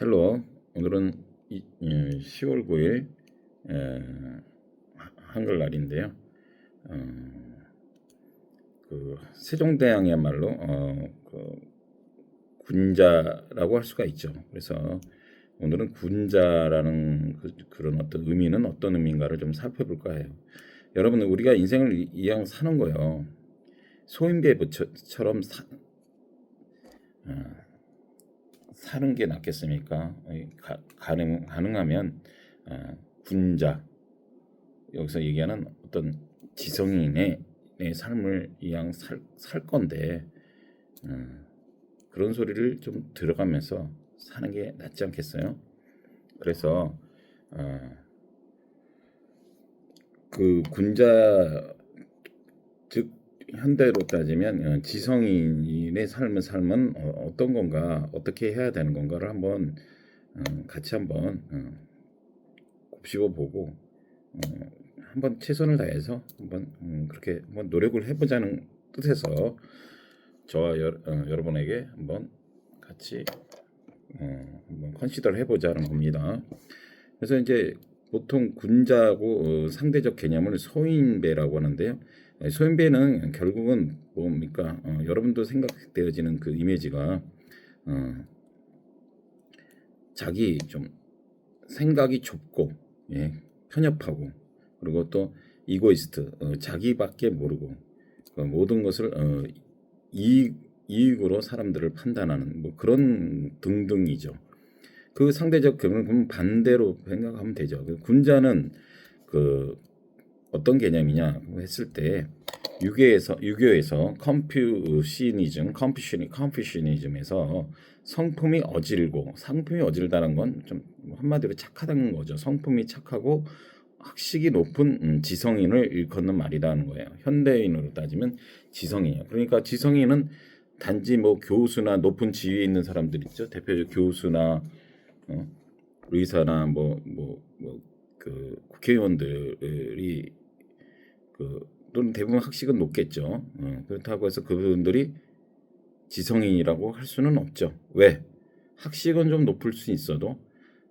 헬로. 오늘은 10월 9일 한글날인데요. 세종대왕이야말로 군자라고 할 수가 있죠. 그래서 오늘은 군자라는 그런 어떤 의미는 어떤 의미인가를 좀 살펴볼까 해요. 여러분, 우리가 인생을 이왕 사는 거요. 소인배처럼 사는 게 낫겠습니까? 가능하면 군자, 여기서 얘기하는 어떤 지성인의 삶을 이왕 살 건데 그런 소리를 좀 들어가면서 사는 게 낫지 않겠어요? 그래서 그 군자, 즉 현대로 따지면 지성인의 삶은 어떤 건가, 어떻게 해야 되는 건가를 한번 같이 한번 곱씹어 보고 한번 최선을 다해서 한번 그렇게 한번 노력을 해보자는 뜻에서 저와 여러분에게 한번 같이 한번 컨시더를 해보자는 겁니다. 그래서 이제 보통 군자하고 상대적 개념을 소인배라고 하는데요. 소인배는 결국은 뭡니까? 여러분도 생각되어지는 그 이미지가 자기 좀 생각이 좁고 편협하고, 그리고 또 이고이스트, 자기밖에 모르고 모든 것을 이익으로 사람들을 판단하는 뭐 그런 등등이죠. 그 상대적 그럼 반대로 생각하면 되죠. 군자는 그 어떤 개념이냐 했을 때 유교에서 컴퓨시니즘에서 성품이 어질고, 상품이 어질다는 건 좀 한마디로 착하다는 거죠. 성품이 착하고 학식이 높은 지성인을 일컫는 말이라는 거예요. 현대인으로 따지면 지성인이에요. 그러니까 지성인은 단지 뭐 교수나 높은 지위에 있는 사람들 있죠. 대표적 교수나 의사나 그 국회의원들이 또는 대부분 학식은 높겠죠. 그렇다고 해서 그분들이 지성인이라고 할 수는 없죠. 왜? 학식은 좀 높을 수 있어도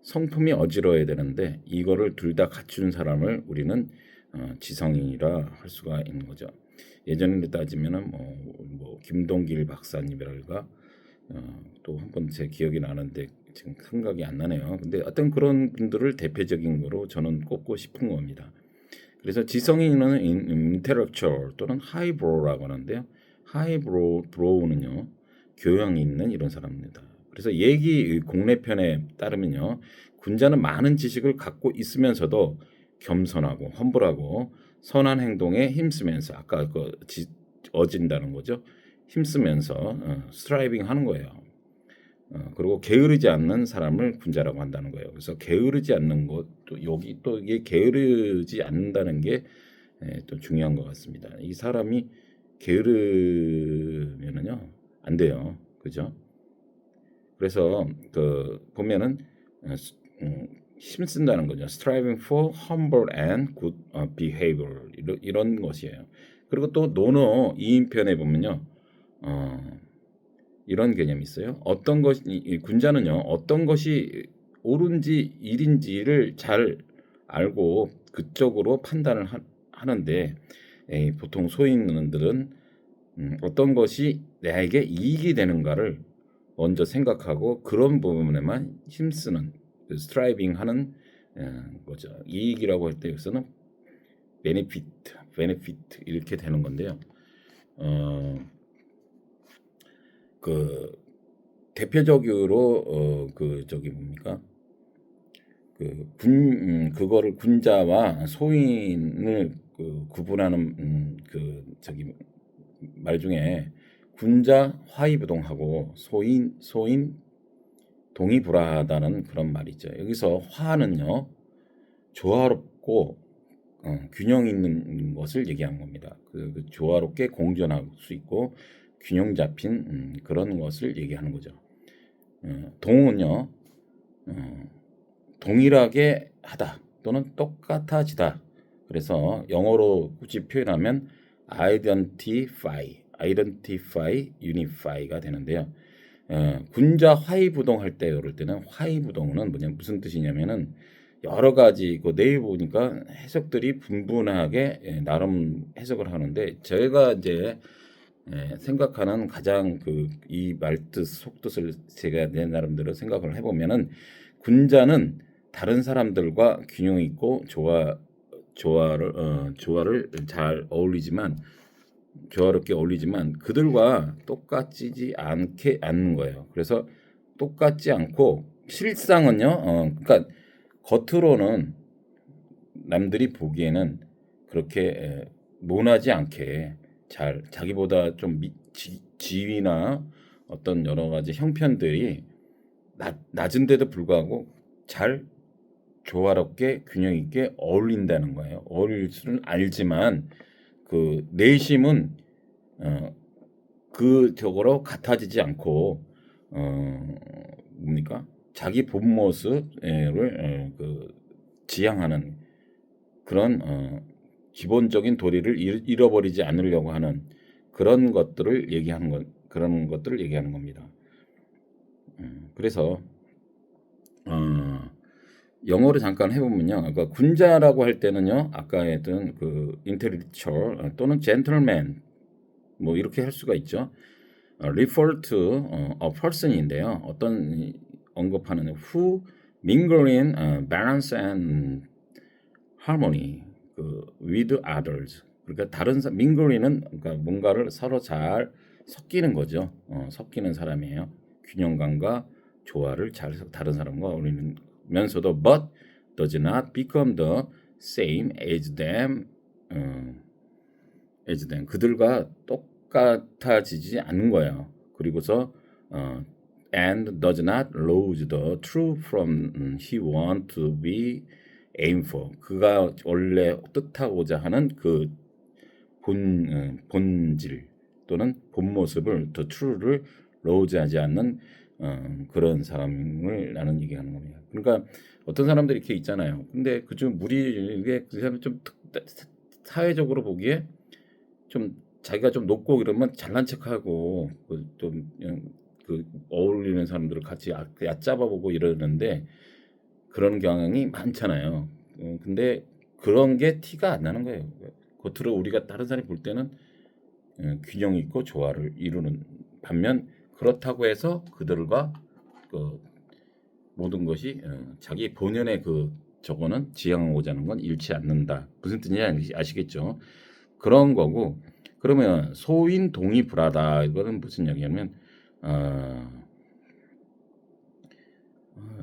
성품이 어지러워야 되는데 이거를 둘 다 갖춘 사람을 우리는 지성인이라 할 수가 있는 거죠. 예전에 따지면은 뭐 김동길 박사님이랄까, 또 한 번 제 기억이 나는데 지금 생각이 안 나네요. 근데 어떤 그런 분들을 대표적인 거로 저는 꼽고 싶은 겁니다. 그래서 지성인은 intellectual 또는 highbrow라고 하는데요. highbrow는요, 교養있는 이런 사람입니다. 그래서 얘기 공례편에 따르면요, 군자는 많은 지식을 갖고 있으면서도 겸손하고 험불하고 선한 행동에 힘쓰면서, 아까 어진다는 거죠. 힘쓰면서 스트라이빙 하는 거예요. 그리고 게으르지 않는 사람을 군자라고 한다는 거예요. 그래서 게으르지 않는 것, 또 여기 또 이게 게으르지 않는다는 게 또 중요한 것 같습니다. 이 사람이 게으르면은요 안 돼요, 그죠? 그래서 보면은 힘쓴다는 거죠. Striving for humble and good behavior, 이런 것이에요. 그리고 또 논어 2인편에 보면요. 이런 개념이 있어요. 어떤 것이, 이 군자는요, 어떤 것이 옳은지 일인지를 잘 알고 그쪽으로 판단을 하는데, 보통 소인들은 어떤 것이 나에게 이익이 되는가를 먼저 생각하고 그런 부분에만 힘쓰는, 스트라이빙하는 거죠. 이익이라고 할 때 여기서는 베네피트 이렇게 되는 건데요. 그 대표적으로 뭡니까? 그거를 군자와 소인을 구분하는 말 중에 군자 화이부동하고 소인 동의불하다는 그런 말이죠. 여기서 화는요, 조화롭고 균형 있는 것을 얘기한 겁니다. 조화롭게 공존할 수 있고 균형 잡힌 그런 것을 얘기하는 거죠. 동은요, 동일하게 하다 또는 똑같아지다. 그래서 영어로 굳이 표현하면 identify, unify가 되는데요. 군자 화이부동 할 때 그럴 때는 화이부동은 뭐냐 무슨 뜻이냐면은 여러 가지 그 내일 보니까 해석들이 분분하게 나름 해석을 하는데 제가 이제 생각하는 가장 그 이 말뜻 속뜻을 제가 내 나름대로 생각을 해보면은 군자는 다른 사람들과 균형 있고 조화를 잘 어울리지만 조화롭게 어울리지만 그들과 똑같지 않게 않는 거예요. 그래서 똑같지 않고 실상은요. 그러니까 겉으로는 남들이 보기에는 그렇게 모나지 않게 잘 자기보다 좀 지위나 어떤 여러 가지 형편들이 낮은데도 불구하고 잘 조화롭게 균형 있게 어울린다는 거예요. 어울릴 수는 알지만 그 내심은 그 저거로 같아지지 않고 뭡니까? 자기 본 모습을 그 지향하는 그런 기본적인 도리를 잃어버리지 않으려고 하는 그런 것들을 그런 것들을 얘기하는 겁니다. 그래서 영어로 잠깐 해보면요. 그러니까 군자라고 할 때는요. 아까 했던 그 intellectual 또는 gentleman 뭐 이렇게 할 수가 있죠. refer to a person인데요. 어떤 언급하는 who mingle in balance and harmony with others. 그러니까 다른 mingle는 그러니까 뭔가를 서로 잘 섞이는 거죠. 섞이는 사람이에요. 균형감과 조화를 잘 다른 사람과 어울리면서도 but does not become the same as them. 그들과 똑같아지지 않는 거예요. 그리고서 and does not lose the truth from he want to be aim for. 그가 원래 뜻하고자 하는 그 본질 또는 본 모습을 the truth를 로즈하지 않는 그런 사람을 나는 얘기하는 겁니다. 그러니까 어떤 사람들이 이렇게 있잖아요. 근데 그중 무리에 그 사람이 좀 사회적으로 보기에 좀 자기가 좀 높고 이러면 잘난 척하고 그 어울리는 사람들을 같이 얕잡아보고 이러는데 그런 경향이 많잖아요. 근데 그런 게 티가 안 나는 거예요. 겉으로 우리가 다른 사람이 볼 때는 균형 있고 조화를 이루는 반면 그렇다고 해서 그들과 그 모든 것이 자기 본연의 그 저거는 지향하고자 하는 건 잃지 않는다. 무슨 뜻인지 아시겠죠? 그런 거고 그러면 소인 동의 불하다 이거는 무슨 얘기냐면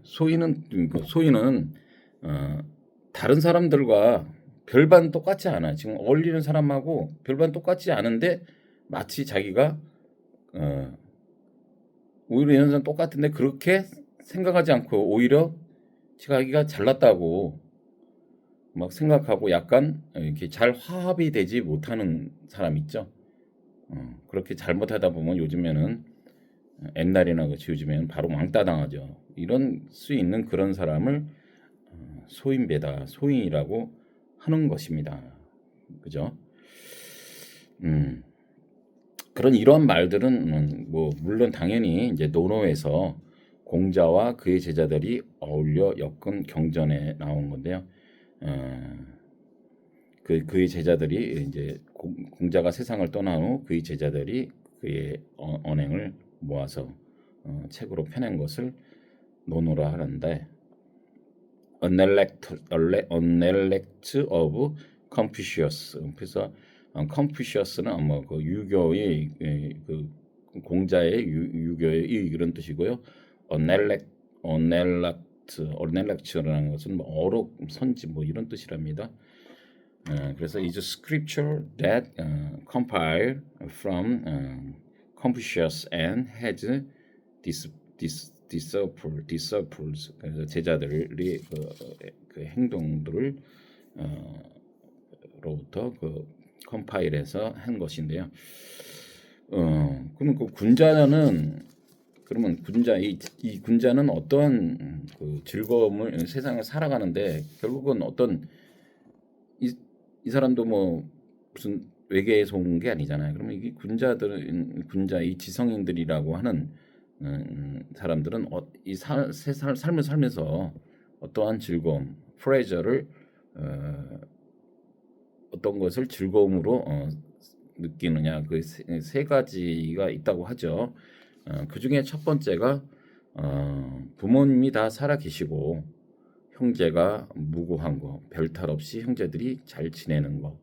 소인은 다른 사람들과 별반 똑같지 않아. 지금 어울리는 사람하고 별반 똑같지 않은데 마치 자기가 오히려 이런 사람 똑같은데 그렇게 생각하지 않고 오히려 자기가 잘났다고 막 생각하고 약간 이렇게 잘 화합이 되지 못하는 사람 있죠. 그렇게 잘못하다 보면 요즘에는 옛날이나 같이 요즘에는 바로 왕따 당하죠. 이런 수 있는 그런 사람을 소인이라고 하는 것입니다. 그죠? 이런 말들은 뭐 물론 당연히 이제 논어에서 공자와 그의 제자들이 어울려 엮은 경전에 나온 건데요. 그의 제자들이 이제 공자가 세상을 떠난 후 그의 제자들이 그의 언행을 모아서 책으로 펴낸 것을 논어라 하는데 An elect of Confucius. 그래서 컨푸시어스는 뭐 그 유교의 그 공자의 유교의 이런 뜻이고요. Elect라는 것은 뭐 어록 선지 뭐 이런 뜻이랍니다. 그래서 is a scripture that compiled from Confucius and has disciples. 그래서 제자들이 그 행동들을 로부터 그 컴파일해서 한 것인데요. 그럼 그 군자는 그러면 이 군자는 어떠한 그 즐거움을 세상을 살아가는데 결국은 어떤 이 사람도 뭐 무슨 외계에서 온 게 아니잖아요. 그러면 이 군자 이 지성인들이라고 하는 사람들은 삶을 살면서 어떠한 즐거움, 플레저를 어떤 것을 즐거움으로 느끼느냐, 그 세 가지가 있다고 하죠. 그 중에 첫 번째가 부모님이 다 살아 계시고 형제가 무고한 거, 별탈 없이 형제들이 잘 지내는 거,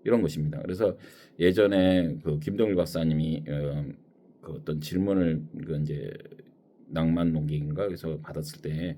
이런 것입니다. 그래서 예전에 그 김동일 박사님이 그 어떤 질문을 그 이제 낭만 농객인가 그래서 받았을 때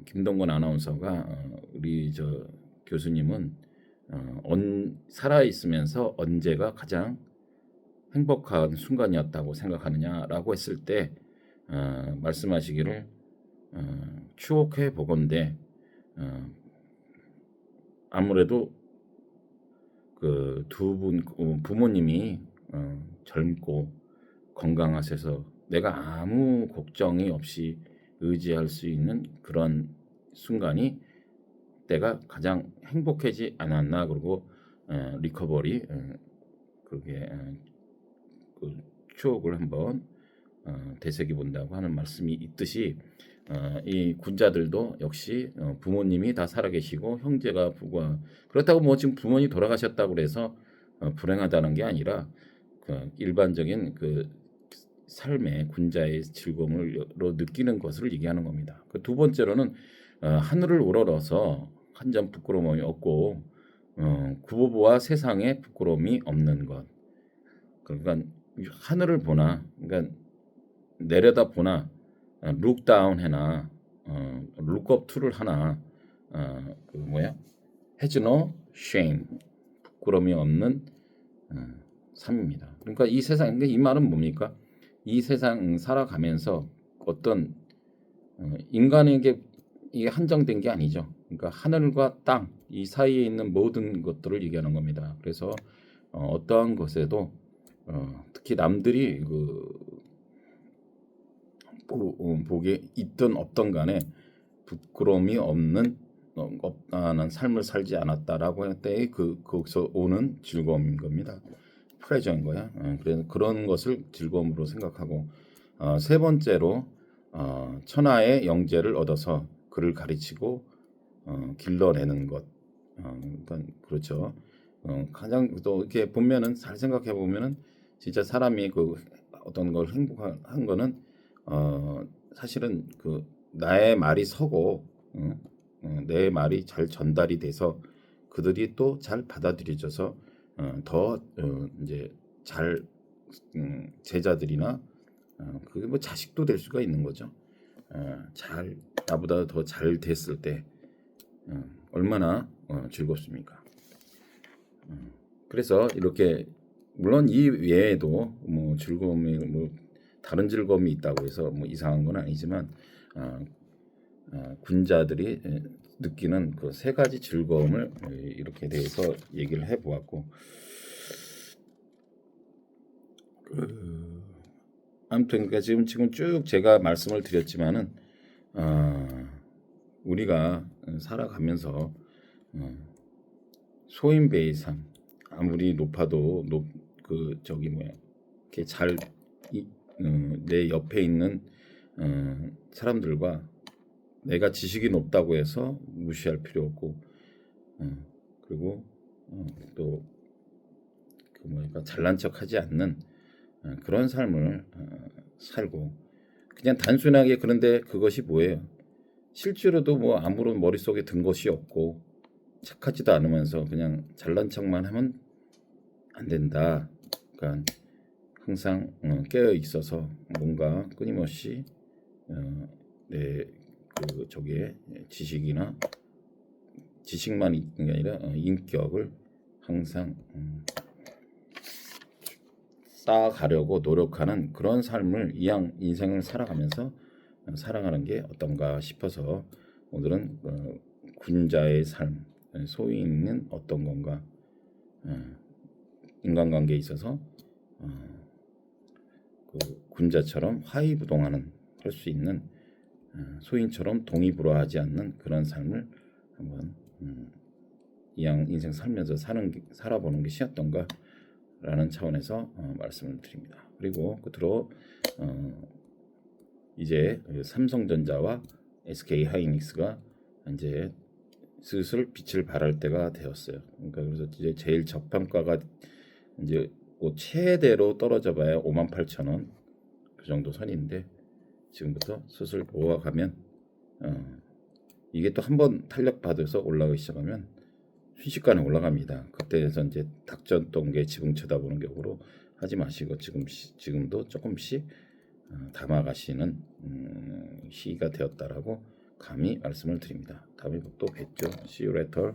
김동건 아나운서가 우리 저 교수님은 살아 있으면서 언제가 가장 행복한 순간이었다고 생각하느냐라고 했을 때 말씀하시기를 추억해 보건대 아무래도 그 두 분 부모님이 젊고 건강하셔서 내가 아무 걱정이 없이 의지할 수 있는 그런 순간이 때가 가장 행복하지 않았나. 그리고 리커버리 그게 그 추억을 한번 되새겨 본다고 하는 말씀이 있듯이 이 군자들도 역시 부모님이 다 살아계시고 형제가 부과 그렇다고 뭐 지금 부모님 돌아가셨다고 그래서 불행하다는 게 아니라 그 일반적인 그 삶의 군자의 즐거움으로 느끼는 것을 얘기하는 겁니다. 그 두 번째로는 하늘을 우러러서 한 점 부끄러움이 없고 구보부와 세상에 부끄러움이 없는 것. 그러니까 하늘을 보나, 그러니까 내려다 보나, look down 해나, look up to를 하나, 그 뭐야? has no shame, 부끄러움이 없는 삶입니다. 그러니까 이 세상, 그러니까 이 말은 뭡니까? 이 세상 살아가면서 어떤 인간에게 이게 한정된 게 아니죠. 그러니까 하늘과 땅 이 사이에 있는 모든 것들을 얘기하는 겁니다. 그래서 어떠한 것에도 특히 남들이 그 보기에 있든 없든 간에 부끄러움이 없다는 삶을 살지 않았다라고 할 때 거기서 오는 즐거움인 겁니다. 플레저인 거야. 그래서 그런 것을 즐거움으로 생각하고 세 번째로 천하의 영재를 얻어서 그를 가르치고 길러내는 것. 그러니까 그렇죠. 가장 또 이렇게 보면은 잘 생각해 보면은 진짜 사람이 그 어떤 걸 행복한 거는 사실은 그 나의 말이 서고 내 말이 잘 전달이 돼서 그들이 또 잘 받아들여져서 더 이제 잘 제자들이나 그게 뭐 자식도 될 수가 있는 거죠. 잘 나보다 더 잘 됐을 때 얼마나 즐겁습니까? 그래서 이렇게 물론 이 외에도 뭐 즐거움이 뭐 다른 즐거움이 있다고 해서 뭐 이상한 건 아니지만 군자들이 느끼는 그 세 가지 즐거움을 이렇게 대해서 얘기를 해보았고 아무튼 그러니까 지금 쭉 제가 말씀을 드렸지만은 우리가 살아가면서 소인배의 삶 아무리 높아도 그 저기 뭐야 이렇게 잘 내 옆에 있는 사람들과 내가 지식이 높다고 해서 무시할 필요 없고 그리고 또 그 뭐니까 잘난 척하지 않는 그런 삶을 살고 그냥 단순하게 그런데 그것이 뭐예요? 실제로도 뭐 아무런 머릿속에 든 것이 없고 착하지도 않으면서 그냥 잘난 척만 하면 안 된다. 그러니까 항상 깨어 있어서 뭔가 끊임없이 내 그 저기에 지식만 있는 게 아니라 인격을 항상 쌓아가려고 노력하는 그런 삶을 인생을 살아가면서 살아가는 게 어떤가 싶어서 오늘은 군자의 삶, 소위는 어떤 건가, 인간관계에 있어서 그 군자처럼 화의부동하는 할 수 있는 소인처럼 동의불허하지 않는 그런 삶을 한번 인생 살면서 살아보는 것이 어떤가라는 차원에서 말씀을 드립니다. 그리고 끝으로 이제 삼성전자와 SK 하이닉스가 이제 슬슬 빛을 발할 때가 되었어요. 그러니까 그래서 이제 제일 저평가가 이제 뭐 최대로 떨어져봐야 58,000원 그 정도 선인데 지금부터 슬슬 모아가면 이게 또 한번 탄력 받아서 올라가기 시작하면 순식간에 올라갑니다. 그때에서 이제 닥쳤던 동계 지붕 쳐다보는 격으로 하지 마시고 지금도 조금씩 담아가시는 시기가 되었다라고 감히 말씀을 드립니다. 다음에 또 뵙죠. See you later.